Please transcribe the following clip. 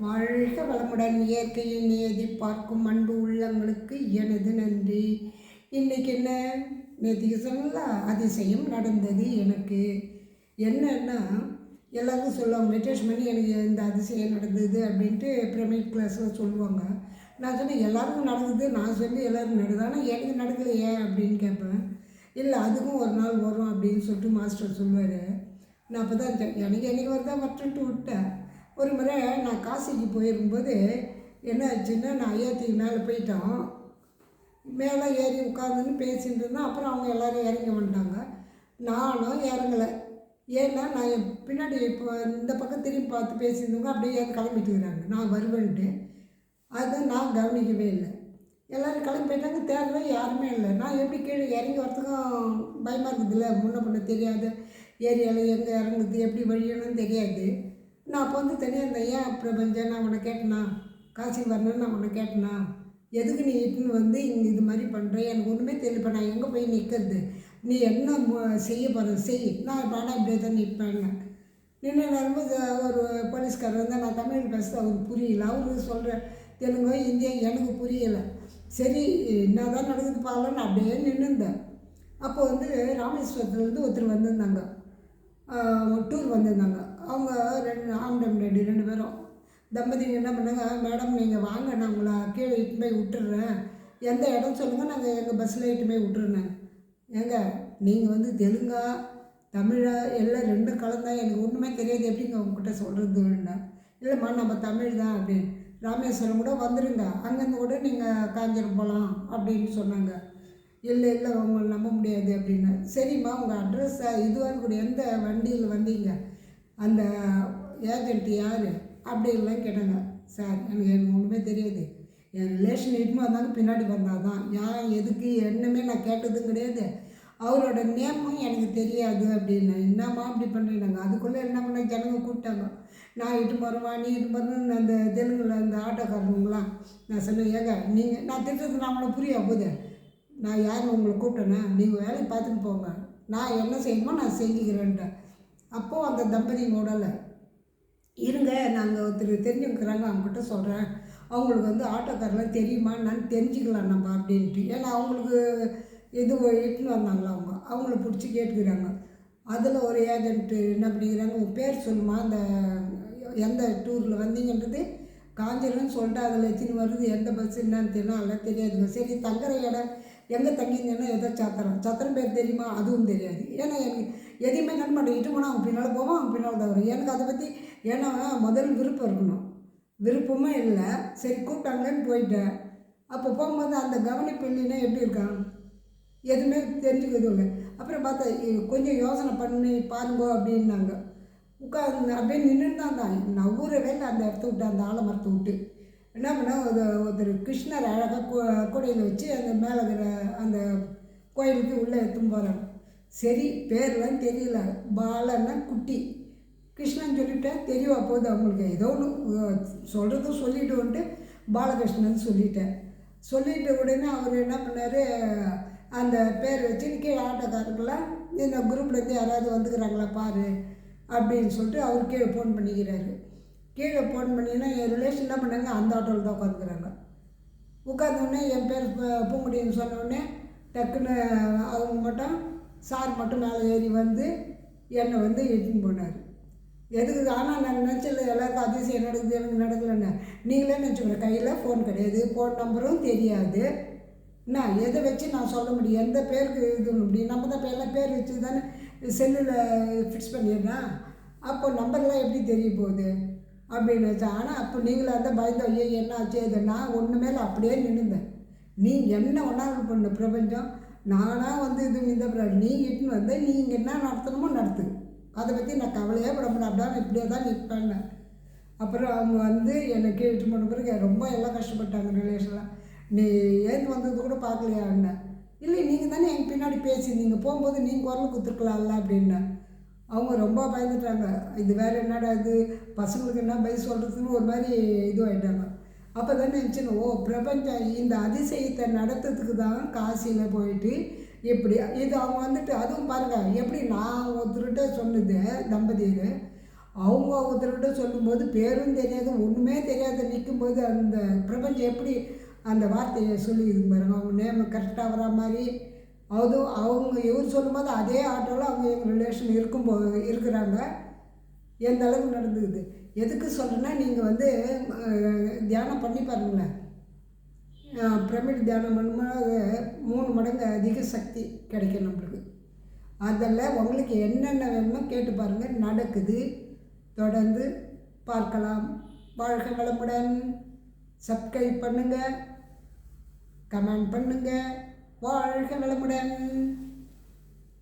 வாழ்க வளமுடன். இயற்கையை நியதி பார்க்கும் அன்பு உள்ளங்களுக்கு எனது நன்றி. இன்றைக்கி என்ன, நேற்றுக்கு சொல்லல, அதிசயம் நடந்தது எனக்கு. என்னன்னா, எல்லாருக்கும் சொல்லுவாங்க, மெடிடேஷன் பண்ணி எனக்கு இந்த அதிசயம் நடந்தது அப்படின்ட்டு ப்ரைவேட் கிளாஸில் சொல்லுவாங்க. நான் சொன்னேன், எல்லாருக்கும் நடந்தது, நான் சொல்லி எல்லோரும் நடக்குது, ஆனால் எனக்கு நடக்கலையே அப்படின்னு கேட்பேன். இல்லை, அதுக்கும் ஒரு நாள் வரும் அப்படின்னு சொல்லிட்டு மாஸ்டர் சொல்லுவார். நான் அப்போ தான் எனக்கு என்றைக்கு வருதா வரட்டுன்ட்டு விட்டேன். ஒரு முறை நான் காசிக்கு போயிருக்கும்போது என்ன ஆச்சுன்னா, நான் ஐயாத்திக்கு மேலே போயிட்டோம். மேலே ஏறி உட்காந்துன்னு பேசிகிட்டு இருந்தேன். அப்புறம் அவங்க எல்லோரும் இறங்கி வந்துட்டாங்க. நானும் இறங்கலை. ஏன்னா நான் என் பின்னாடி இப்போ இந்த பக்கம் திரும்பி பார்த்து பேசியிருந்தவங்க அப்படியே கிளம்பிட்டு இருக்கிறாங்க, நான் வருவேன்ட்டு. அதை நான் கவனிக்கவே இல்லை. எல்லோரும் கிளம்பி போயிட்டாங்க. தேடுறேன், யாருமே இல்லை. நான் எப்படி கீழே இறங்கி வரத்துக்கும் பயமாக இருக்குதுல்ல, முன்ன பண்ண தெரியாது, ஏரியாவில் எங்கே இறங்குது, எப்படி வழியணும்னு தெரியாது. நான் அப்போ வந்து தனியாக இருந்தேன். ஏன் பிரபஞ்சம், நான் உன்னை கேட்டேனா, காசி வரணும்னு நான் உன்னை கேட்டேனா, எதுக்கு நீ இட்டுன்னு வந்து இங்கே இது மாதிரி பண்ணுறேன், எனக்கு ஒன்றுமே தெரியல. இப்போ நான் எங்கே போய் நிற்கிறது, நீ என்ன செய்ய போகிற செய், நான் இப்போ ஆனால் இப்படியே தான் நிற்பேன்னு. நின்று வரும்போது ஒரு போலீஸ்காரர் வந்து, நான் தமிழ் பேசுகிறது அவருக்கு புரியல. அவரு சொல்கிற தெலுங்கோ இந்தியா எனக்கு புரியலை. சரி, என்ன தான் நடக்குது பாருன்னு அப்படியே நின்றுந்தேன். அப்போ வந்து ராமேஸ்வரத்துலேருந்து ஒருத்தர் வந்திருந்தாங்க, டூர் வந்திருந்தாங்க. அவங்க ஆம்டம் ரெடி 2 பேரும் தம்பதிங்க என்ன பண்ணாங்க, மேடம் நீங்கள் வாங்க, நான் உங்களை கீழே இட்டு போய் விட்டுடுறேன், எந்த இடம் சொல்லுங்கள், நாங்கள் எங்கள் பஸ்ஸில் இட்டு போய் விட்டுருந்தேன். ஏங்க, நீங்கள் வந்து தெலுங்கா தமிழா எல்லாம் 2 கலந்தா, எனக்கு ஒன்றுமே தெரியாது, எப்படிங்க உங்ககிட்ட சொல்கிறதுன்னா. இல்லைம்மா, நம்ம தமிழ் தான் அப்படின்னு. ராமேஸ்வரம் கூட வந்துடுங்க, அங்கேருந்து கூட நீங்கள் காஞ்சிரம் போகலாம் அப்படின்னு சொன்னாங்க. இல்லை இல்லை, உங்களை நம்ப முடியாது அப்படின்னா. சரிம்மா, உங்கள் அட்ரஸ் இதுவாக இருக்கக்கூடிய எந்த வண்டியில் வந்தீங்க, அந்த ஏஜென்ட் யார் அப்படின்லாம் கேட்டாங்க. சார், எனக்கு ஒன்றுமே தெரியாது, என் ரிலேஷன் இட்டுமா இருந்தாலும் பின்னாடி வந்தால் தான், ஏன் எதுக்கு என்னமே நான் கேட்டதும் கிடையாது, அவரோட நேமும் எனக்கு தெரியாது அப்படின்னு. என்னம்மா அப்படி பண்ணுறாங்க. அதுக்குள்ளே என்ன பண்ண, ஜனங்க கூப்பிட்டாங்க. நான் இட்டு போகிறேம்மா, நீ இட்டு போகிறேன்னு அந்த தெலுங்கில் அந்த ஆட்டோக்காரங்களாம். நான் சொன்னேன், ஏங்க நீங்கள் நான் திட்டத்துக்கு நான் அவங்கள புரியா போகுது, நான் யாரும் உங்களை கூப்பிட்டேன்னா, நீங்கள் வேலையை பார்த்துட்டு போங்க, நான் என்ன செய்யணுமோ நான் செஞ்சுக்கிறேன்ட்டேன். அப்போது அந்த தம்பதிங்க உடலை இருங்க, நாங்கள் ஒருத்தர் தெரிஞ்சுக்கிறாங்க, அவங்ககிட்ட சொல்கிறேன், அவங்களுக்கு வந்து ஆட்டோக்காரெலாம் தெரியுமா நான் தெரிஞ்சுக்கலாம் நம்ம அப்படின்ட்டு. ஏன்னா அவங்களுக்கு இது இட்டுன்னு வந்தாங்களா, அவங்கள பிடிச்சி கேட்டுக்கிறாங்க. அதில் ஒரு ஏஜென்ட்டு என்ன பண்ணிக்கிறாங்க, உங்கள் பேர் சொல்லுமா, அந்த எந்த டூரில் வந்தீங்கன்றது காஞ்சிரம்னு சொல்லிட்டு அதில் எத்தின்னு வருது, எந்த பஸ் என்னன்னு தெரியும், அதெல்லாம் தெரியாதுங்க. சரி, தங்குற இடம் எங்கே தங்கியிருந்தேன்னா எதோ சத்திரம் பேர் தெரியுமா, அதுவும் தெரியாது. ஏன்னா எனக்கு எதையுமே கண் மாட்டேன், இட்டு போனால் அவங்க பின்னால் போவான், அவங்க பின்னால் தான் வரும். எனக்கு அதை பற்றி, ஏன்னா முதல் விருப்பம் இருக்கணும், விருப்பமும் இல்லை. சரி கூப்பிட்டாங்களேன்னு போயிட்டேன். அப்போ போகும்போது அந்த கவனிப்பு இல்லைன்னா எப்படி இருக்கான், எதுவுமே தெரிஞ்சுக்கிறது இல்லை. அப்புறம் பார்த்தா கொஞ்சம் யோசனை பண்ணி பாருங்கோ அப்படின்னாங்க. உட்காந்து அப்படியே நின்றுட்டு தான் நவ்வூரவே இல்லை அந்த இடத்த விட்டு, அந்த ஆலமரத்தை விட்டு. என்ன பண்ணால் ஒருத்தர் கிருஷ்ணர் அழகாக கூடையில் வச்சு அந்த மேலே இருக்கிற அந்த கோயிலுக்கு உள்ளே எடுத்துன்னு போகிறாங்க. சரி, பேர்லாம் தெரியல, பாலன்னா குட்டி, கிருஷ்ணன் சொல்லிவிட்டேன், தெரியவா போகுது அவங்களுக்கு, ஏதோ ஒன்று சொல்கிறதும் சொல்லிட்டு வந்துட்டு பாலகிருஷ்ணன் சொல்லிட்டேன். சொல்லிட்டு உடனே அவர் என்ன பண்ணார், அந்த பேர் வச்சு கீழே ஆட்டோக்காரங்களாம் இந்த குரூப்லேருந்து யாராவது வந்துக்கிறாங்களா பாரு அப்படின்னு சொல்லிட்டு அவர் கீழே ஃபோன் பண்ணிக்கிறாரு. கீழே ஃபோன் பண்ணிங்கன்னா என் ரிலேஷன் என்ன பண்ணாங்க, அந்த ஆட்டோவில் தான் உட்காந்துக்கிறாங்க. உட்காந்தோடனே என் பேர் பூங்குடின்னு சொன்னோடனே டக்குன்னு அவங்க மட்டும் சார் மட்டும் மேலே ஏறி வந்து என்னை வந்து இட்டுன்னு போனார். எதுக்கு, ஆனால் நான் நினச்சல எல்லாருக்கும் அதிசயம் நடக்குது, எனக்கு நடக்கலைன்னு. நீங்களே நினச்சிக்கிறேன், கையில் ஃபோன் கிடையாது, ஃபோன் நம்பரும் தெரியாது. நான் எதை வச்சு நான் சொல்ல முடியும், எந்த பேருக்கு இது முடியும், நம்ம தான் இப்போ எல்லாம் பேர் வச்சு தானே செல்லில் ஃபிக்ஸ் பண்ணிடுறேன். அப்போ நம்பர்லாம் எப்படி தெரிய போகுது அப்படின்னு வச்சேன். ஆனால் அப்போ நீங்களாக இருந்தால் பயந்து, ஐயோ என்ன ஆச்சு, இது நான் ஒன்று மேலே அப்படியே நின்றுந்தேன். நீ என்ன ஒன்றாலும் பண்ணு பிரபஞ்சம், நானாக வந்து இது இந்த நீ இட்டுன்னு வந்த, நீங்கள் என்ன நடத்தணுமோ நடத்து, அதை பற்றி நான் கவலையே பட மாட்டேன், அப்படியே இப்படியே தான் நிற்பேன். அப்புறம் அவங்க வந்து என்னை கேட்டு போன பிறகு ரொம்ப எல்லாம் கஷ்டப்பட்டாங்க ரிலேஷன்லாம். நீ ஏன் வந்தது கூட பார்க்கலையா என்ன, இல்லை நீங்கள் தானே எங்கள் பின்னாடி பேசியிருந்தீங்க, போகும்போது நீங்கள் குரல் கொடுத்துருக்கலாம்ல அப்படின்னா. அவங்க ரொம்ப பயந்துட்டாங்க. இது வேறு என்னடா இது, பசங்களுக்கு என்ன பதில் சொல்கிறதுன்னு ஒரு மாதிரி இதுவாகிட்டாங்க. அப்போ தான் நினச்சின்னு, ஓ பிரபஞ்சம் இந்த அதிசயத்தை நடத்துறதுக்கு தான் காசியில் போயிட்டு இப்படி இது அவங்க வந்துட்டு. அதுவும் பாருங்கள் எப்படி, நான் ஒருத்தர்கிட்ட சொன்னது தம்பதியர், அவங்க ஒருத்தர்கிட்ட சொல்லும்போது பேரும் தெரியாது ஒன்றுமே தெரியாத நிற்கும்போது அந்த பிரபஞ்சம் எப்படி அந்த வார்த்தையை சொல்லிடுது பாருங்க. அவங்க நேம் கரெக்டாக வரா மாதிரி அதுவும் அவங்க இவர் சொல்லும்போது அதே ஆட்டோவில் அவங்க எங்கள் ரிலேஷன் இருக்கிறாங்க. எந்த அளவுக்கு நடந்துக்குது. எதுக்கு சொல்கிறேன்னா, நீங்கள் வந்து தியானம் பண்ணி பாருங்களேன். பிரமிட் தியானம் பண்ணும்போது 3 மடங்கு அதிக சக்தி கிடைக்கும் நம்மளுக்கு. அதில் உங்களுக்கு என்னென்ன வேணுமோ கேட்டு பாருங்கள், நடக்குது. தொடர்ந்து பார்க்கலாம். வாழ்க வளமுடன். சப்ஸ்கிரைப் பண்ணுங்கள், கமெண்ட் பண்ணுங்கள். வாழ்க வளமுடன்.